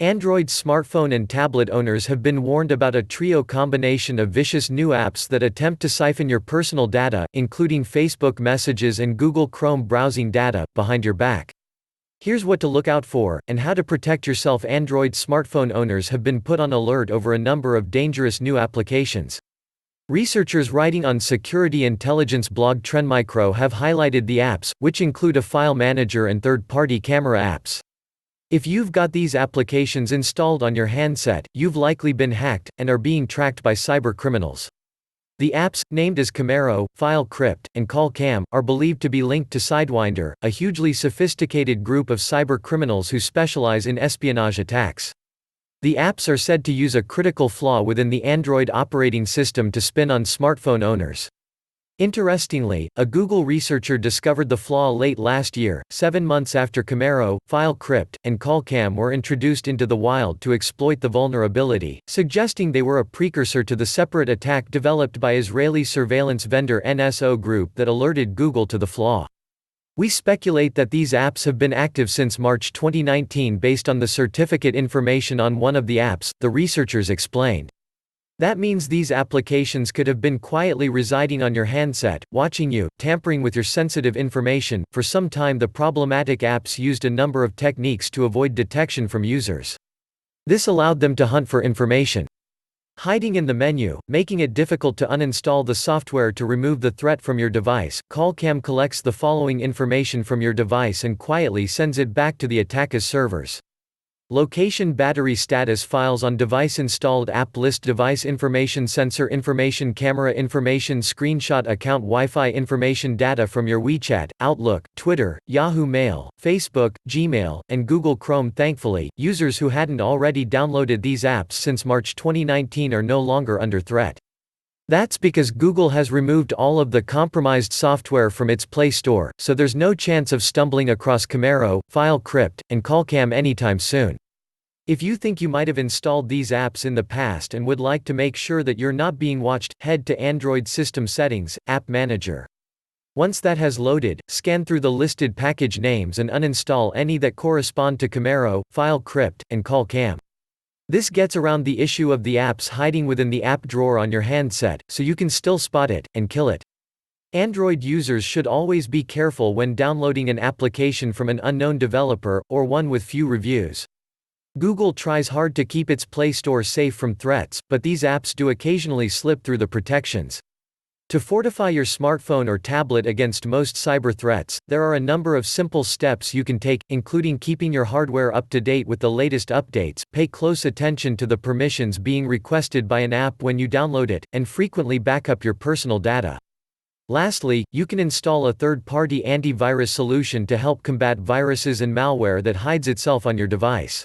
Android smartphone and tablet owners have been warned about a trio combination of vicious new apps that attempt to siphon your personal data, including Facebook Messages and Google Chrome browsing data, behind your back. Here's what to look out for, and how to protect yourself. Android smartphone owners have been put on alert over a number of dangerous new applications. Researchers writing on security intelligence blog TrendMicro have highlighted the apps, which include a file manager and third-party camera apps. If you've got these applications installed on your handset, you've likely been hacked, and are being tracked by cyber criminals. The apps, named as Camero, FileCrypt, and CallCam, are believed to be linked to Sidewinder, a hugely sophisticated group of cyber criminals who specialize in espionage attacks. The apps are said to use a critical flaw within the Android operating system to spin on smartphone owners. Interestingly, a Google researcher discovered the flaw late last year, 7 months after Camero, FileCrypt, and CallCam were introduced into the wild to exploit the vulnerability, suggesting they were a precursor to the separate attack developed by Israeli surveillance vendor NSO Group that alerted Google to the flaw. We speculate that these apps have been active since March 2019 based on the certificate information on one of the apps, the researchers explained. That means these applications could have been quietly residing on your handset, watching you, tampering with your sensitive information. For some time, the problematic apps used a number of techniques to avoid detection from users. This allowed them to hunt for information. Hiding in the menu, making it difficult to uninstall the software to remove the threat from your device. CallCam collects the following information from your device and quietly sends it back to the attacker's servers. Location, battery status, files on device, installed app list, device information, sensor information, camera information, screenshot, account, Wi-Fi information, data from your WeChat, Outlook, Twitter, Yahoo Mail, Facebook, Gmail, and Google Chrome. Thankfully, users who hadn't already downloaded these apps since March 2019 are no longer under threat. That's because Google has removed all of the compromised software from its Play Store, so there's no chance of stumbling across Camero, FileCrypt, and CallCam anytime soon. If you think you might have installed these apps in the past and would like to make sure that you're not being watched, head to Android System Settings, App Manager. Once that has loaded, scan through the listed package names and uninstall any that correspond to Camero, FileCrypt, and CallCam. This gets around the issue of the apps hiding within the app drawer on your handset, so you can still spot it, and kill it. Android users should always be careful when downloading an application from an unknown developer, or one with few reviews. Google tries hard to keep its Play Store safe from threats, but these apps do occasionally slip through the protections. To fortify your smartphone or tablet against most cyber threats, there are a number of simple steps you can take, including keeping your hardware up to date with the latest updates, pay close attention to the permissions being requested by an app when you download it, and frequently back up your personal data. Lastly, you can install a third-party antivirus solution to help combat viruses and malware that hides itself on your device.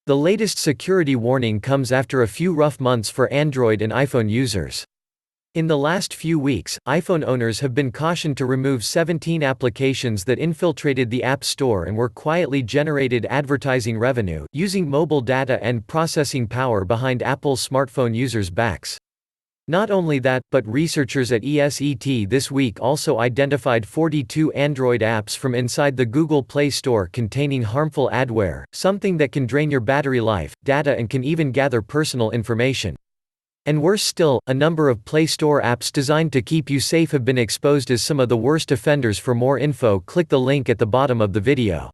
The latest security warning comes after a few rough months for Android and iPhone users. In the last few weeks, iPhone owners have been cautioned to remove 17 applications that infiltrated the App Store and were quietly generated advertising revenue, using mobile data and processing power behind Apple's smartphone users' backs. Not only that, but researchers at ESET this week also identified 42 Android apps from inside the Google Play Store containing harmful adware, something that can drain your battery life, data, and can even gather personal information. And worse still, a number of Play Store apps designed to keep you safe have been exposed as some of the worst offenders. For more info, click the link at the bottom of the video.